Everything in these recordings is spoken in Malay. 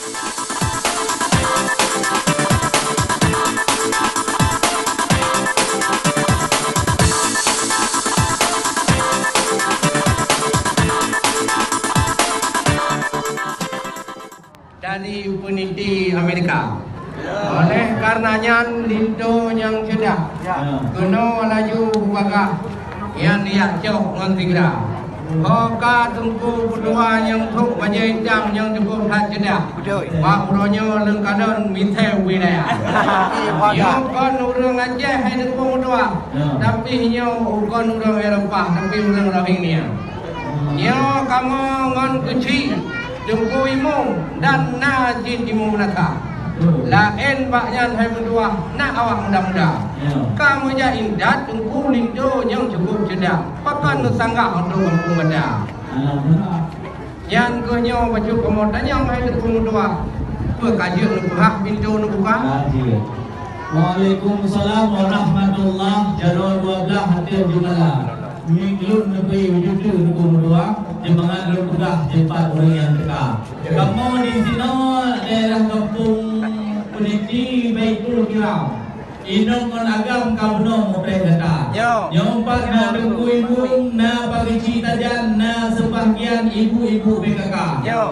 Dari peneliti Amerika. Oleh karenanya lindo yang cedak kena laju bagah yang dia cok ngan tigra. Hoka tungku berdua yang tuk bajai hitam yang cukup tak cedak. Pak uronyo lengkadan mithe wilayah. Yang kan urang Aceh hai tungku berdua. Tapi nyo kan urang Eropah tapi urang Rohingya. Nyo kamu ngan kecil jumpu imung dan najin imung naka. Lain baknya hai berdua nak awak muda-muda. Kamu ja indat jumpu lindo yang cukup cedak. Pakan nusanggah untuk kampung benda. Yang kenyo baju kemodan yang hai jumpu berdua. Berkaji nubuhah pintu nubuhah. Waalaikumsalam warahmatullahi Januari 12 hadir jumlah. Minggu lebih wujud berdua jemaah bertugas tempat orang yang dekat. Kamu di sini daerah kampung Puniti Baitul Kiram. Inong kon agam kabuno mo pregata. Yung pag na ibu na pagicita dyan na sebagian ibu-ibu PKK.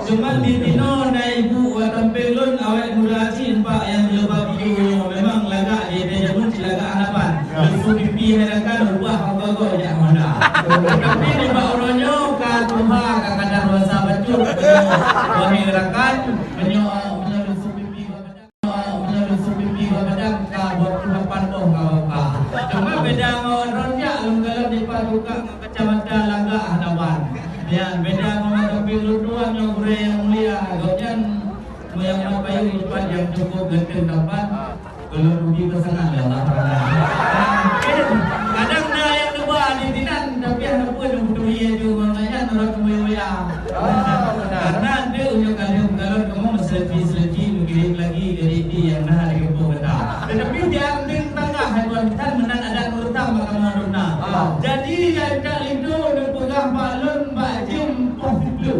Cuma di tino na ibu tampilon awet murasin pak yang lebah video memang laga di jamun laga harapan. Besu pipi herakan ubah bago ya mana. Tapi di bawahnya kan tuha kadar wasa bacur herakan menyo cuma beda ngawon ronja lenggalan di paduka kecamatan Langga Hadawan. Ya beda ngawon tapi lutuan yang gure yang mulia gojan yang mapayu cepat yang cukup genteng dapat kalau rugi bersenang ya Allah. Kadang dah yang dua di tinan tapi yang pun untuk dia juga makanya orang kemuya. Karena dia unjuk kalau kamu selfie mungkin lagi dari dia yang nah di kampung kita. Tetapi dia ambil tangga haiwan kan menang ada nurta maka manuna. Jadi yang tak lindu dan pegang balon bajim pohlu.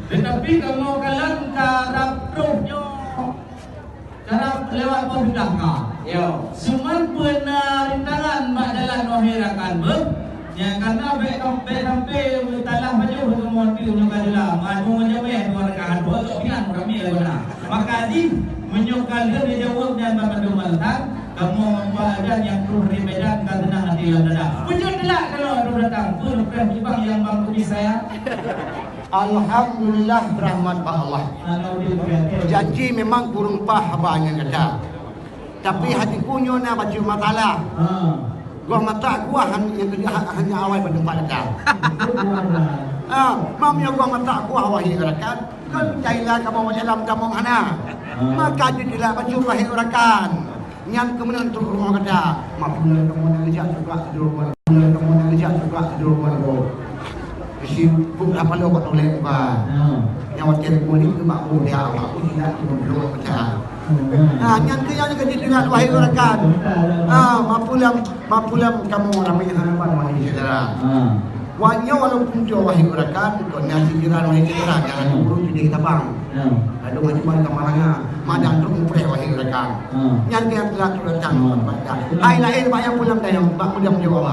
Tetapi kamu kalang karap rohnya karap lewat pohdah ka. Cuman pernah rintangan mak dalam nohirakan ber. Ya karena sampai talah baju kemudian tu kadala maju menjawab warga dua sokian kami laguna. Maka di menyokal dia jawab dan membantu maltan kamu membahagian yang perlu ribedan karena hati lada. Wujudlah kalau ada datang pun pribang yang mampu saya. Alhamdulillah rahmat Allah. Janji memang kurang pah banyak ada. Tapi hati punyo na baju matalah. Gua mata gua hanya awal bertempat datang. Mamnya gua mata gua wahi rakan. Kan jailah kamu dalam kampung hana. Maka jadilah baju wahi rakan. Yang kemudian untuk rumah kada. Mapunan kemudian lihat juga di rumah. Mapunan kemudian lihat juga di rumah. Isi buku apa lo kau boleh buka. Yang wakil kulit tu makmu dia. Aku tidak belum percaya. Yang kaya juga dengan wahai rakan. Mapulam kamu ramai harapan wahai saudara. Wanya walaupun jauh wahai rakan, kau nasi jiran wahai saudara jangan buru jadi kita bang. Ada macam kamaranga, madang tu umpreh wahai rakan. Yang dia telah datang pada. Ai lain banyak pulang dah yang mapulam jauh.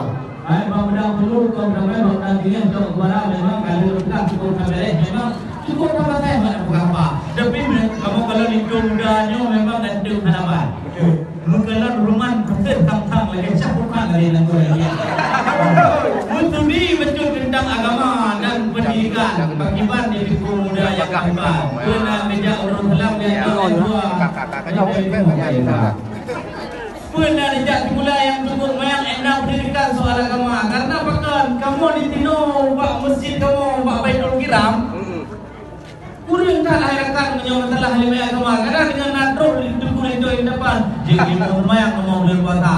Ai mapulam dulu kau ramai orang dia untuk keluar memang kalau kita cukup sampai memang cukup apa saya apa. Tapi kamu kalau lingkup mudanya memang ada harapan. Mungkinlah rumah betul tang-tang lagi cakupan lagi lagu lagi. Untuk ni betul tentang agama dan pendidikan bagaimana di lingkup muda yang hebat. Pernah meja orang dalam dia dua. Pernah dijak dimulai yang cukup banyak enak pendidikan soal agama. Karena bahkan kamu di Tino, Pak Masjid kamu, Pak Baitul Kiram. Kurang tak lahirkan menyokong telah lima agama. Karena dengan nadro di tubuh itu yang depan. Jadi rumah yang ngomong dari kota.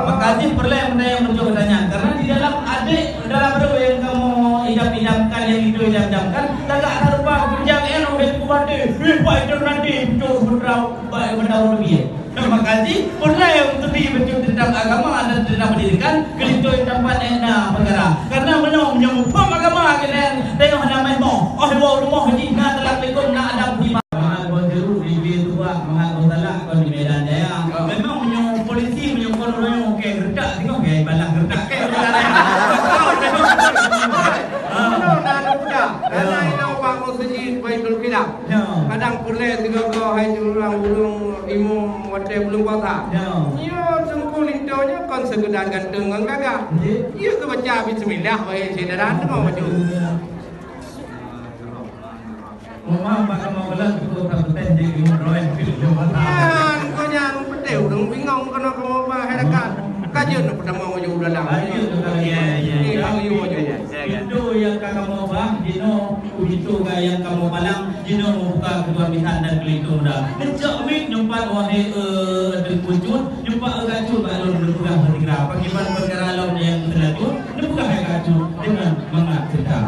Maka ini perlu benda yang mencoba tanya. Karena di dalam adik dalam bro yang kamu idam-idamkan yang itu idam-idamkan. Tagak ada rupa kerjaan yang udah kuat deh. Pak itu nanti untuk berdaur lebih. Maka ini perlu yang untuk dibentuk tentang agama dan tentang pendidikan. Kelito yang tempat enak perkara. Karena menyambut agama kalian. Tengok nama itu. Oh, bawa rumah haji. Nah, telah lekor naik nak buat masjid Baitul Qiblah. Ya. Kadang pulai tiga hai orang ulung imam wate belum kota. Ya. Yo sengkul intonya kon segedar ganteng ngan gagah. Yo tu baca bismillah wae sedaran tu mau maju. Mama bakal mau belas tu tak betul jadi roen film mata. Yan ko yan petiu dong bingung kono ko ba herakan. Kajun pada mau maju dalam. Ayo tu kan ya ya. Ni mau maju. Itu yang kamu mau bah, Dino, itu yang kamu palang, Dino buka kedua minta dan kelito dah. Necak mik nyumpat wahai terpucut, nyumpat gacu baru berpegang bertiga. Bagaimana perkara lawan yang terlalu, nyumpat gacu dengan mengat kita.